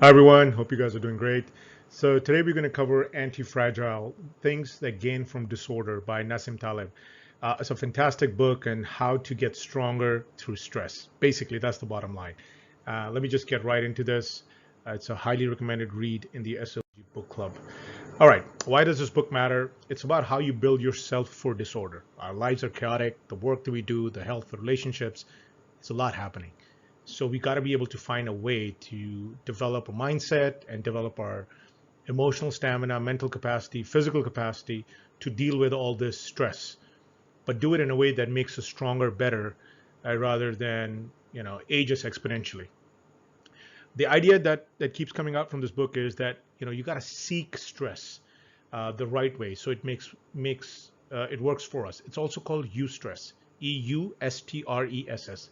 Hi everyone, hope you guys are doing great. So today we're going to cover Antifragile, Things That Gain from Disorder by Nassim Taleb. It's a fantastic book on how to get stronger through stress. Basically, that's the bottom line. Let me just get right into this. It's a highly recommended read in the SLG book club. All right, why does this book matter? It's about how you build yourself for disorder. Our lives are chaotic, the work that we do, the health, the relationships, it's a lot happening. So we got to be able to find a way to develop a mindset and develop our emotional stamina, mental capacity, physical capacity to deal with all this stress, but do it in a way that makes us stronger, better, rather than age us exponentially. The idea that keeps coming out from this book is that you got to seek stress the right way, so it makes it works for us. It's also called eustress, eustress,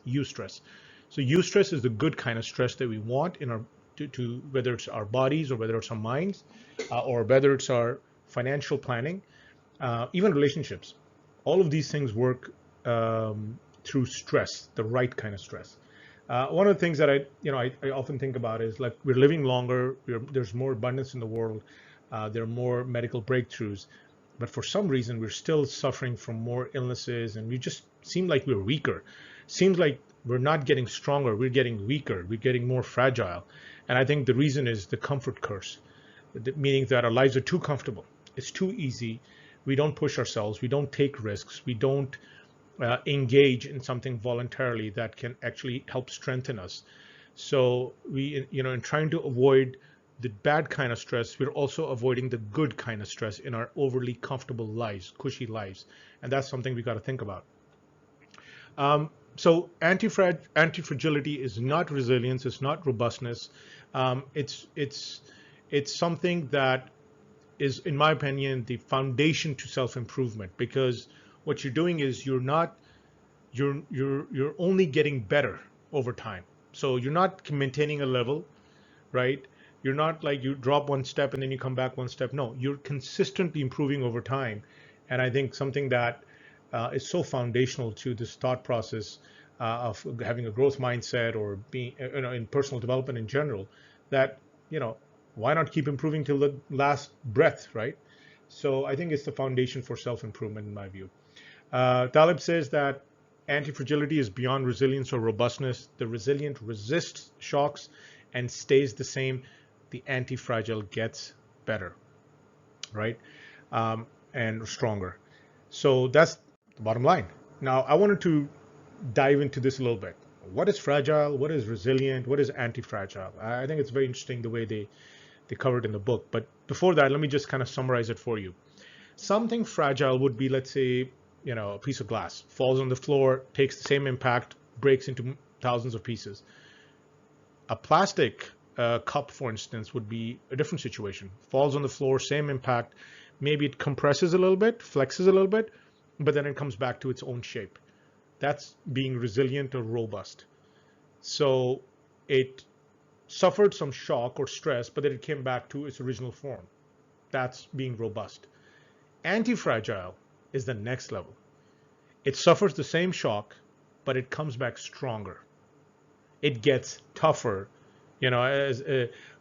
eustress. So eustress is the good kind of stress that we want in our to whether it's our bodies or whether it's our minds or whether it's our financial planning, even relationships. All of these things work through stress, the right kind of stress. One of the things that I often think about is like we're living longer. There's more abundance in the world. There are more medical breakthroughs, but for some reason we're still suffering from more illnesses, and we just seem like we're weaker. Seems like we're not getting stronger. We're getting weaker. We're getting more fragile, and I think the reason is the comfort curse, meaning that our lives are too comfortable. It's too easy. We don't push ourselves. We don't take risks. We don't engage in something voluntarily that can actually help strengthen us. So we, in trying to avoid the bad kind of stress, we're also avoiding the good kind of stress in our overly comfortable lives, cushy lives, and that's something we got to think about. So antifragility is not resilience, it's not robustness. It's something that is, in my opinion, the foundation to self-improvement, because what you're doing is you're only getting better over time. So you're not maintaining a level, right? You're not like you drop one step and then you come back one step. No, you're consistently improving over time. And I think something that is so foundational to this thought process of having a growth mindset or being, in personal development in general, that, you know, why not keep improving till the last breath, right? So I think it's the foundation for self-improvement in my view. Taleb says that anti-fragility is beyond resilience or robustness. The resilient resists shocks and stays the same. The anti-fragile gets better, right? And stronger. So that's the bottom line. Now, I wanted to dive into this a little bit. What is fragile? What is resilient? What is anti-fragile? I think it's very interesting the way they cover it in the book. But before that, let me just kind of summarize it for you. Something fragile would be, let's say, a piece of glass falls on the floor, takes the same impact, breaks into thousands of pieces. A plastic cup, for instance, would be a different situation. Falls on the floor, same impact. Maybe it compresses a little bit, flexes a little bit, but then it comes back to its own shape. That's being resilient or robust. So it suffered some shock or stress, but then it came back to its original form. That's being robust. Anti-fragile is the next level. It suffers the same shock, but it comes back stronger. It gets tougher. As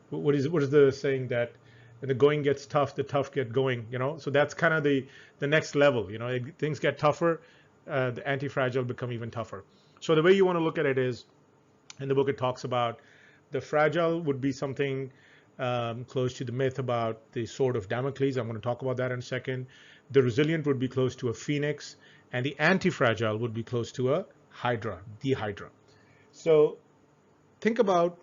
what is the saying that when the going gets tough, the tough get going. So that's kind of the next level. Things get tougher, the anti-fragile become even tougher. So the way you want to look at it is, in the book it talks about the fragile would be something close to the myth about the sword of Damocles. I'm going to talk about that in a second. The resilient would be close to a phoenix, and the anti-fragile would be close to a hydra, the hydra. So think about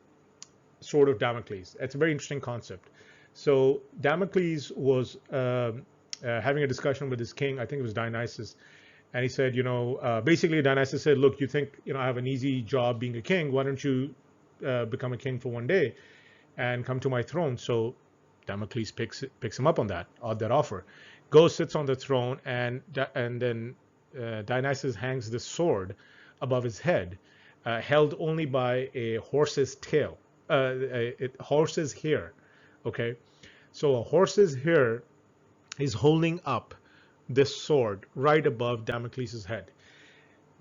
sword of Damocles. It's a very interesting concept. So Damocles was having a discussion with his king. I think it was Dionysus, and he said, basically Dionysus said, look, you think I have an easy job being a king? Why don't you become a king for one day and come to my throne? So Damocles picks him up on that offer, goes, sits on the throne, and then Dionysus hangs the sword above his head, held only by a horse's tail, a horse's hair. Okay, so a horse's hair is holding up this sword right above Damocles' head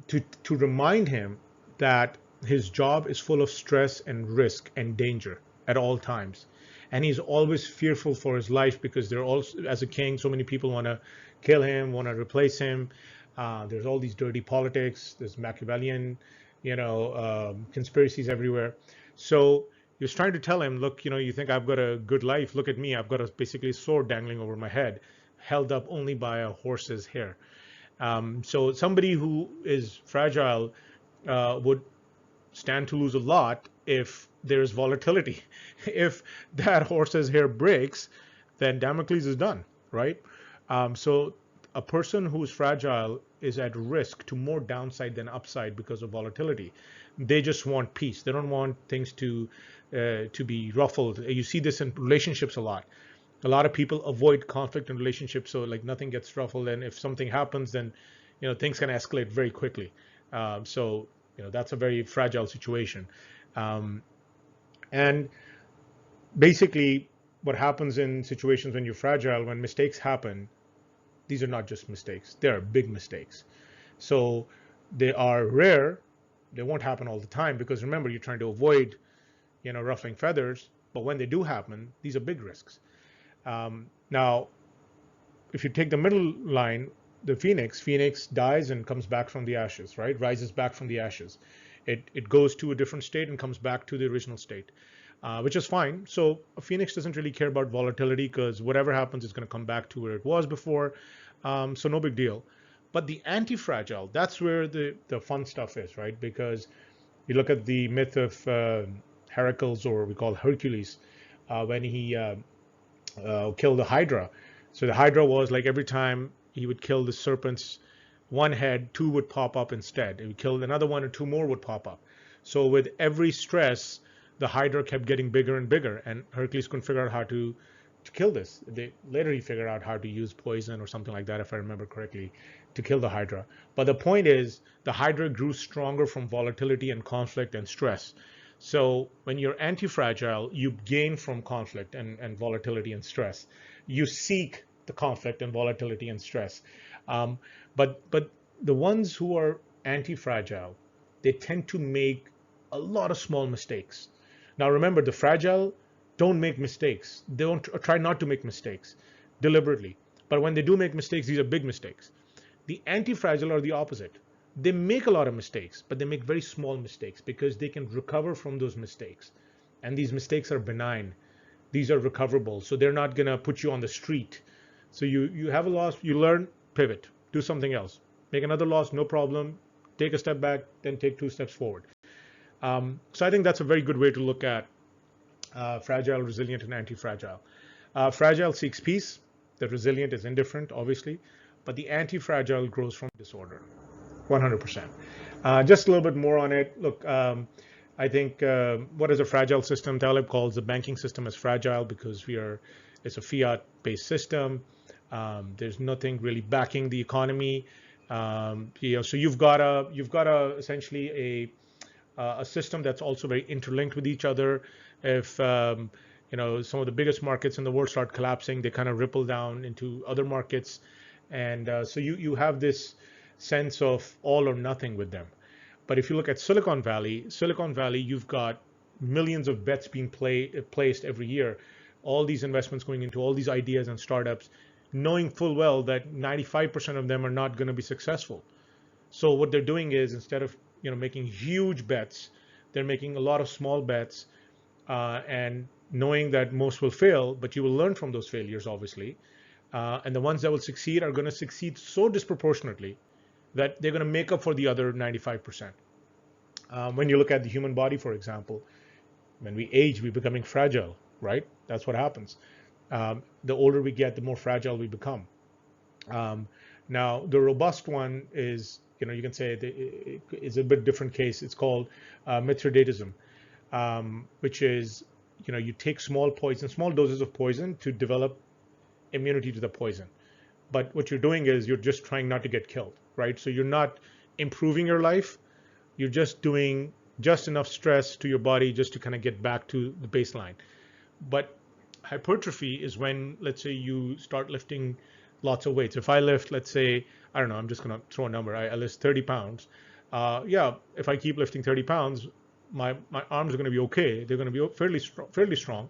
to remind him that his job is full of stress and risk and danger. at all times. And he's always fearful for his life because they're also, as a king, so many people want to kill him, want to replace him. There's all these dirty politics, there's Machiavellian, conspiracies everywhere. So he was trying to tell him, look, you think I've got a good life? Look at me. I've got a basically sword dangling over my head, held up only by a horse's hair. So somebody who is fragile would stand to lose a lot if there's volatility. If that horse's hair breaks, then Damocles is done, right? So a person who's fragile is at risk to more downside than upside because of volatility. They just want peace. They don't want things to be ruffled. You see this in relationships a lot. A lot of people avoid conflict in relationships, so like nothing gets ruffled. And if something happens, then things can escalate very quickly. So that's a very fragile situation. And basically, what happens in situations when you're fragile, when mistakes happen, these are not just mistakes; they are big mistakes. So they are rare. They won't happen all the time because remember, you're trying to avoid ruffling feathers. But when they do happen, these are big risks. Now, if you take the middle line, the phoenix dies and comes back from the ashes, right? Rises back from the ashes. It goes to a different state and comes back to the original state, which is fine. So a phoenix doesn't really care about volatility because whatever happens is going to come back to where it was before. So no big deal. But the anti-fragile, that's where the fun stuff is, right? Because you look at the myth of Heracles, or we call Hercules, when he killed the Hydra. So the Hydra was like every time he would kill the serpent's one head, two would pop up instead. He would kill another one, and two more would pop up. So with every stress, the Hydra kept getting bigger and bigger, and Hercules couldn't figure out how to kill this. Later he figured out how to use poison or something like that, if I remember correctly, to kill the Hydra. But the point is, the Hydra grew stronger from volatility and conflict and stress. So when you're anti-fragile, you gain from conflict and volatility and stress. You seek the conflict and volatility and stress. But the ones who are anti-fragile, they tend to make a lot of small mistakes. Now remember, the fragile don't make mistakes. They don't try not to make mistakes deliberately. But when they do make mistakes, these are big mistakes. The anti-fragile are the opposite. They make a lot of mistakes, but they make very small mistakes because they can recover from those mistakes. And these mistakes are benign. These are recoverable. So they're not going to put you on the street. So you have a loss, you learn, pivot, do something else. Make another loss, no problem. Take a step back, then take 2 steps forward. So I think that's a very good way to look at fragile, resilient, and anti-fragile. Fragile seeks peace. The resilient is indifferent, obviously. But the anti-fragile grows from disorder. 100%. Just a little bit more on it. Look, I think what is a fragile system? Taleb calls the banking system as fragile because it's a fiat-based system. There's nothing really backing the economy. So you've got essentially a system that's also very interlinked with each other. If some of the biggest markets in the world start collapsing, they kind of ripple down into other markets, and so you have this sense of all or nothing with them. But if you look at Silicon Valley, you've got millions of bets being placed every year, all these investments going into all these ideas and startups, knowing full well that 95% of them are not going to be successful. So what they're doing is, instead of making huge bets, they're making a lot of small bets, and knowing that most will fail, but you will learn from those failures, obviously. And the ones that will succeed are going to succeed so disproportionately that they're going to make up for the other 95%. When you look at the human body, for example, when we age, we're becoming fragile, right? That's what happens. The older we get, the more fragile we become. Now, the robust one is, you can say it's a bit different case. It's called Mithridatism, which is, you take small doses of poison to develop immunity to the poison. But what you're doing is you're just trying not to get killed, right? So you're not improving your life. You're just doing just enough stress to your body just to kind of get back to the baseline. But hypertrophy is when, let's say, you start lifting lots of weights. If I lift, let's say, I don't know, I'm just going to throw a number. I lift 30 pounds. If I keep lifting 30 pounds, my arms are going to be okay. They're going to be fairly strong.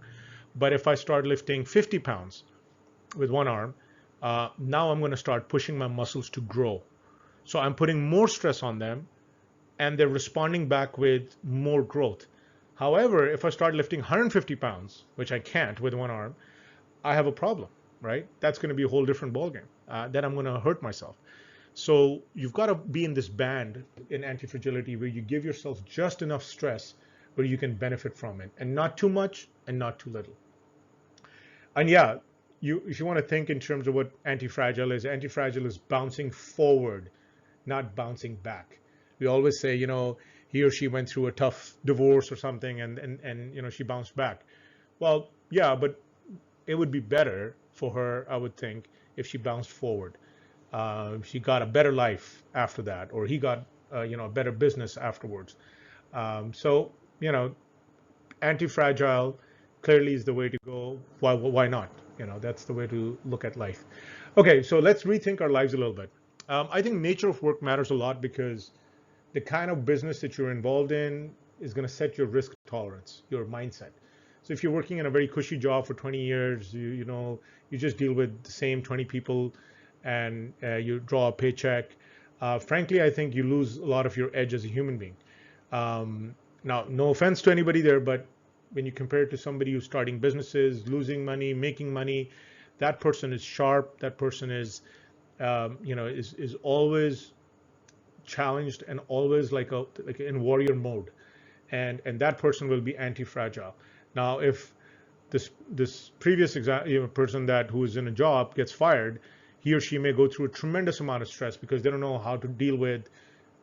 But if I start lifting 50 pounds with one arm, now I'm going to start pushing my muscles to grow. So I'm putting more stress on them, and they're responding back with more growth. However, if I start lifting 150 pounds, which I can't with one arm, I have a problem, right? That's going to be a whole different ballgame. Then I'm going to hurt myself. So you've got to be in this band in anti-fragility where you give yourself just enough stress where you can benefit from it, and not too much and not too little. And yeah, if you want to think in terms of what anti-fragile is bouncing forward, not bouncing back. We always say, he or she went through a tough divorce or something, and she bounced back. Well, yeah, but it would be better for her, I would think, if she bounced forward. She got a better life after that, or he got a better business afterwards. So anti-fragile clearly is the way to go. Why not? That's the way to look at life. Okay, so let's rethink our lives a little bit. I think nature of work matters a lot because the kind of business that you're involved in is going to set your risk tolerance, your mindset. So if you're working in a very cushy job for 20 years, you just deal with the same 20 people, and you draw a paycheck. Frankly, I think you lose a lot of your edge as a human being. Now, no offense to anybody there, but when you compare it to somebody who's starting businesses, losing money, making money, that person is sharp. That person is always challenged and always like in warrior mode, and that person will be anti-fragile. Now, if this previous person who is in a job gets fired, he or she may go through a tremendous amount of stress because they don't know how to deal with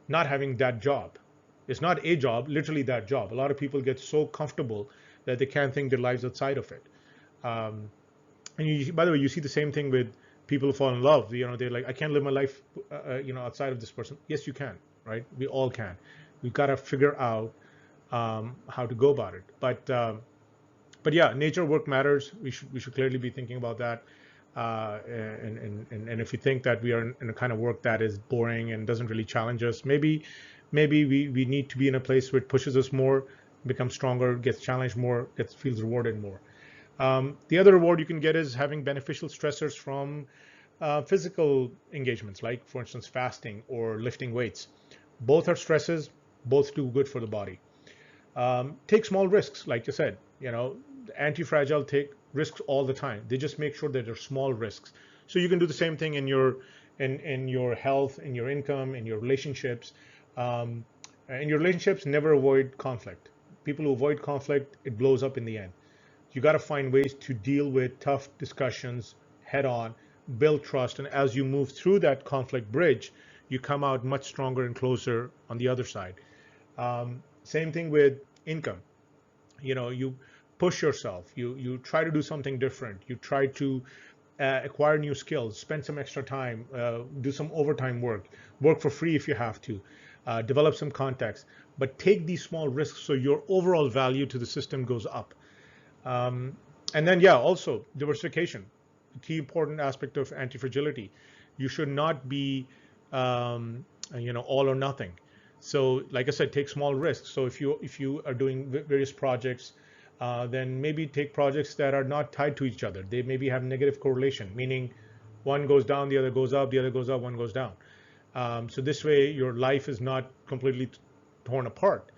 not having that job. It's not a job, literally that job. A lot of people get so comfortable that they can't think their lives outside of it. And by the way, you see the same thing with people who fall in love. They're like, I can't live my life, outside of this person. Yes, you can, right? We all can. We've got to figure out how to go about it. But yeah, nature of work matters. We should clearly be thinking about that. And if you think that we are in a kind of work that is boring and doesn't really challenge us, maybe we need to be in a place where it pushes us more, becomes stronger, gets challenged more, feels rewarded more. The other reward you can get is having beneficial stressors from physical engagements, like, for instance, fasting or lifting weights. Both are stresses, both do good for the body. Take small risks, like you said. Anti-fragile take risks all the time. They just make sure that they're small risks. So you can do the same thing in your health, in your income, in your relationships. In your relationships, never avoid conflict. People who avoid conflict, it blows up in the end. You got to find ways to deal with tough discussions head on, build trust, and as you move through that conflict bridge, you come out much stronger and closer on the other side. Same thing with income. You push yourself. You try to do something different. You try to acquire new skills, spend some extra time, do some overtime work for free if you have to, develop some context, but take these small risks so your overall value to the system goes up. And then, yeah, also diversification, a key important aspect of anti-fragility. You should not be, all or nothing. So, like I said, take small risks. So if you are doing various projects, then maybe take projects that are not tied to each other. They maybe have negative correlation, meaning one goes down, the other goes up, the other goes up, one goes down. So this way, your life is not completely torn apart.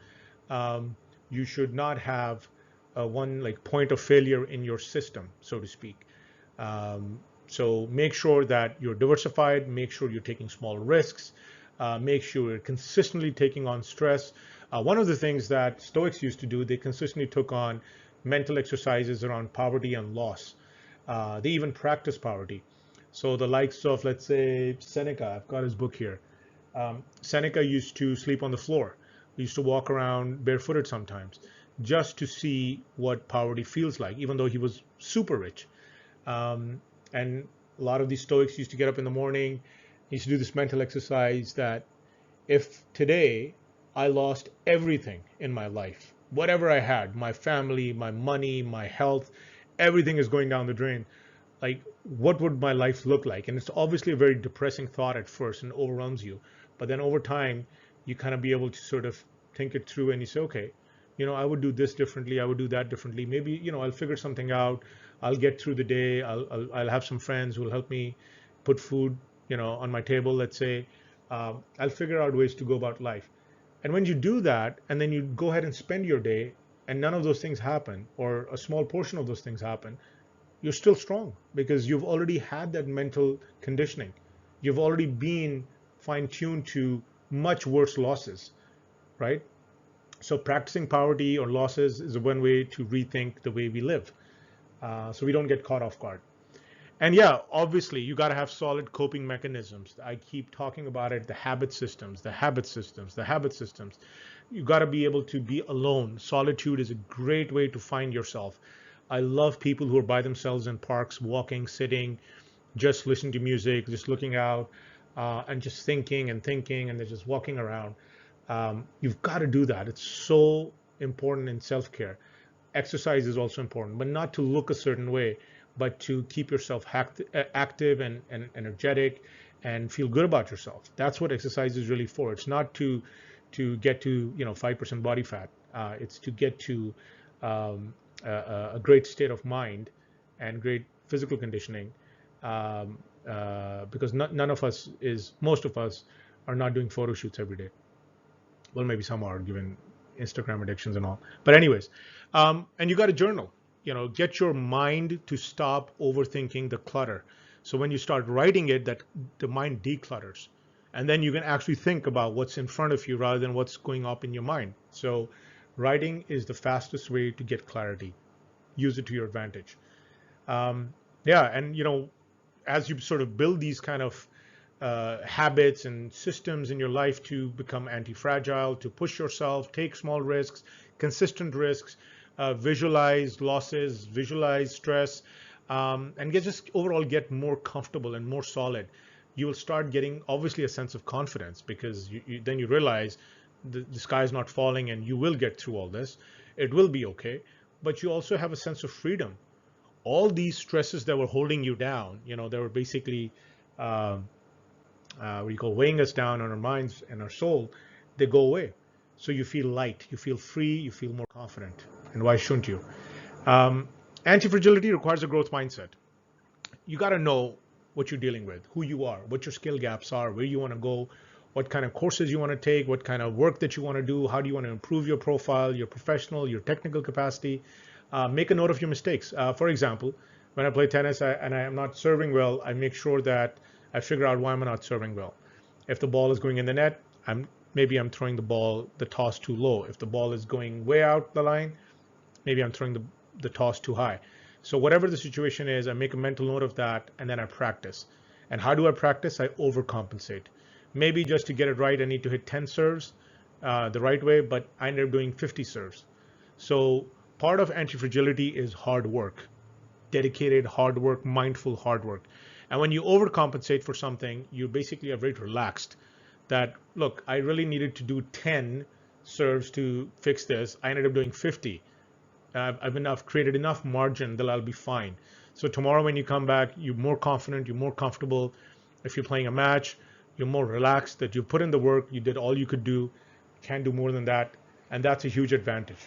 You should not have one like point of failure in your system, so to speak. So make sure that you're diversified, make sure you're taking small risks, make sure you're consistently taking on stress. One of the things that Stoics used to do, they consistently took on mental exercises around poverty and loss. They even practice poverty. So the likes of, let's say, Seneca, I've got his book here. Seneca used to sleep on the floor. He used to walk around barefooted sometimes just to see what poverty feels like, even though he was super rich. And a lot of these Stoics used to get up in the morning, used to do this mental exercise that if today I lost everything in my life, whatever I had, my family, my money, my health, everything is going down the drain, like what would my life look like? And it's obviously a very depressing thought at first and overwhelms you. But then over time, you kind of be able to sort of think it through and you say, okay, I would do this differently, I would do that differently. Maybe, I'll figure something out. I'll get through the day. I'll have some friends who will help me put food, on my table, let's say. I'll figure out ways to go about life. And when you do that, and then you go ahead and spend your day, and none of those things happen, or a small portion of those things happen, you're still strong because you've already had that mental conditioning. You've already been fine-tuned to much worse losses, right? So practicing poverty or losses is one way to rethink the way we live, so we don't get caught off guard. And yeah, obviously, you got to have solid coping mechanisms. I keep talking about it, the habit systems, the habit systems, the habit systems. You got to be able to be alone. Solitude is a great way to find yourself. I love people who are by themselves in parks, walking, sitting, just listening to music, just looking out, and just thinking and thinking, and they're just walking around. You've got to do that. It's so important in self-care. Exercise is also important, but not to look a certain way, but to keep yourself active and energetic and feel good about yourself. That's what exercise is really for. It's not to get to 5% body fat. It's to get to a great state of mind and great physical conditioning, because none of us most of us are not doing photo shoots every day. Well, maybe some are, given Instagram addictions and all. But anyways, and you got to journal. Get your mind to stop overthinking the clutter. So when you start writing it, that the mind declutters, and then you can actually think about what's in front of you rather than what's going up in your mind. So writing is the fastest way to get clarity. Use it to your advantage. Yeah, and as you sort of build these kind of habits and systems in your life to become anti-fragile, to push yourself, take small risks, consistent risks, visualize losses, visualize stress, and just overall get more comfortable and more solid. You will start getting obviously a sense of confidence, because then you realize the sky is not falling and you will get through all this. It will be okay. But you also have a sense of freedom. All these stresses that were holding you down, they were basically what you call weighing us down on our minds and our soul, they go away. So you feel light, you feel free, you feel more confident. And why shouldn't you? Anti-fragility requires a growth mindset. You got to know what you're dealing with, who you are, what your skill gaps are, where you want to go, what kind of courses you want to take, what kind of work that you want to do, how do you want to improve your profile, your professional, your technical capacity. Make a note of your mistakes. For example, when I play tennis and I am not serving well, I make sure that I figure out why I'm not serving well. If the ball is going in the net, maybe I'm throwing the toss too low. If the ball is going way out the line, maybe I'm throwing the toss too high. So whatever the situation is, I make a mental note of that, and then I practice. And how do I practice? I overcompensate. Maybe just to get it right, I need to hit 10 serves the right way, but I ended up doing 50 serves. So part of anti-fragility is hard work, dedicated hard work, mindful hard work. And when you overcompensate for something, you basically are very relaxed. That, look, I really needed to do 10 serves to fix this. I ended up doing 50. I've created enough margin that I'll be fine. So tomorrow when you come back, you're more confident, you're more comfortable. If you're playing a match, you're more relaxed, that you put in the work, you did all you could do, can't do more than that. And that's a huge advantage.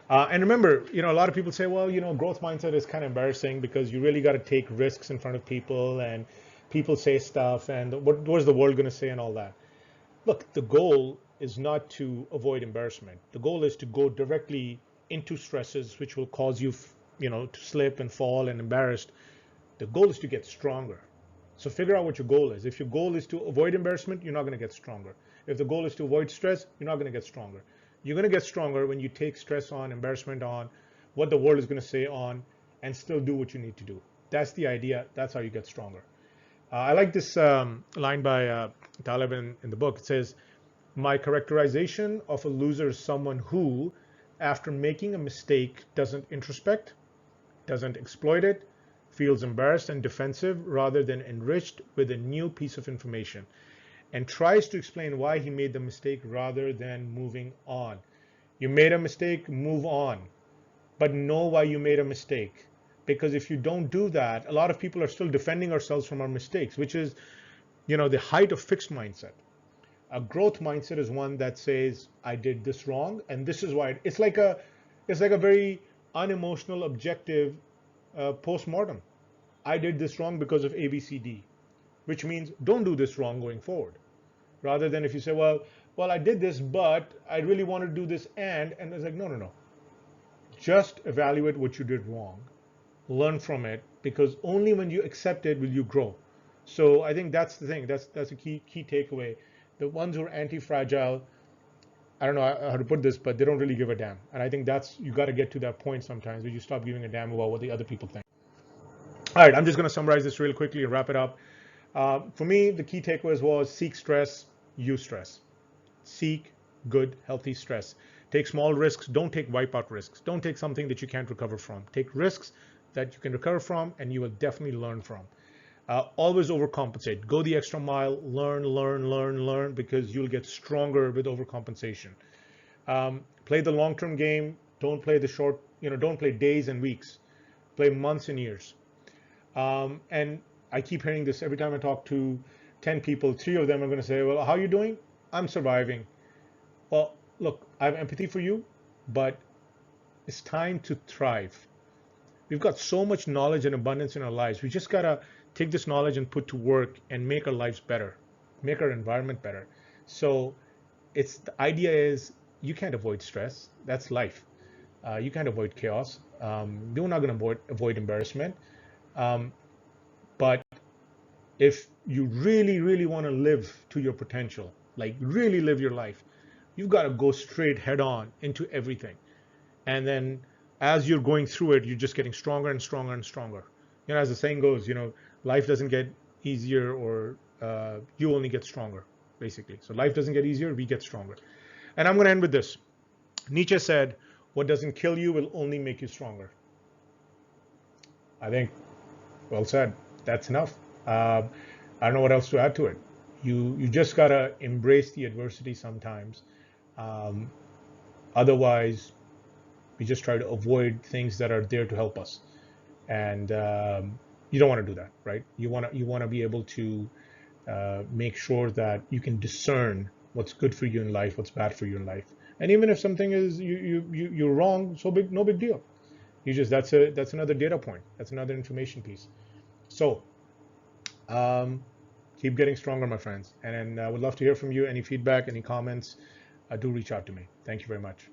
And remember, a lot of people say, well, growth mindset is kind of embarrassing because you really got to take risks in front of people, and people say stuff, and what is the world going to say and all that. Look, the goal is not to avoid embarrassment. The goal is to go directly into stresses which will cause you, to slip and fall and embarrassed. The goal is to get stronger. So figure out what your goal is. If your goal is to avoid embarrassment, you're not going to get stronger. If the goal is to avoid stress, you're not going to get stronger. You're going to get stronger when you take stress on, embarrassment on, what the world is going to say on, and still do what you need to do. That's the idea. That's how you get stronger. I like this line by Taleb in the book. It says, my characterization of a loser is someone who, after making a mistake, doesn't introspect, doesn't exploit it, feels embarrassed and defensive rather than enriched with a new piece of information, and tries to explain why he made the mistake rather than moving on. You made a mistake, move on, but know why you made a mistake. Because if you don't do that, a lot of people are still defending ourselves from our mistakes, which is, the height of fixed mindset. A growth mindset is one that says, I did this wrong, and this is why. It's like a very unemotional, objective post-mortem. I did this wrong because of A, B, C, D, which means don't do this wrong going forward. Rather than if you say, well, I did this, but I really want to do this, and it's like, no, no, no. Just evaluate what you did wrong, learn from it, because only when you accept it will you grow. So I think that's the thing. That's a key takeaway. The ones who are anti-fragile, I don't know how to put this, but they don't really give a damn. And I think that's, you got to get to that point sometimes where you stop giving a damn about what the other people think. All right, I'm just going to summarize this real quickly and wrap it up. For me, the key takeaways was seek stress, eustress. Seek good, healthy stress. Take small risks. Don't take wipeout risks. Don't take something that you can't recover from. Take risks that you can recover from and you will definitely learn from. Always overcompensate. Go the extra mile. Learn, because you'll get stronger with overcompensation. Play the long-term game. Don't play the short, don't play days and weeks. Play months and years. And I keep hearing this every time I talk to 10 people, 3 of them are going to say, well, how are you doing? I'm surviving. Well, look, I have empathy for you, but it's time to thrive. We've got so much knowledge and abundance in our lives. We just got to take this knowledge and put to work and make our lives better, make our environment better. So the idea is you can't avoid stress. That's life. You can't avoid chaos. You're not going to avoid embarrassment. But if you really, really want to live to your potential, like really live your life, you've got to go straight head on into everything. And then as you're going through it, you're just getting stronger and stronger and stronger. As the saying goes, life doesn't get easier, or you only get stronger, basically. So life doesn't get easier, we get stronger. And I'm going to end with this. Nietzsche said, what doesn't kill you will only make you stronger. I think, well said. That's enough. I don't know what else to add to it. You just got to embrace the adversity sometimes. Otherwise, we just try to avoid things that are there to help us. And you don't want to do that, right? You want to be able to make sure that you can discern what's good for you in life, what's bad for you in life. And even if something is you're wrong, no big deal. That's another data point. That's another information piece. So keep getting stronger, my friends. And I would love to hear from you. Any feedback, any comments, do reach out to me. Thank you very much.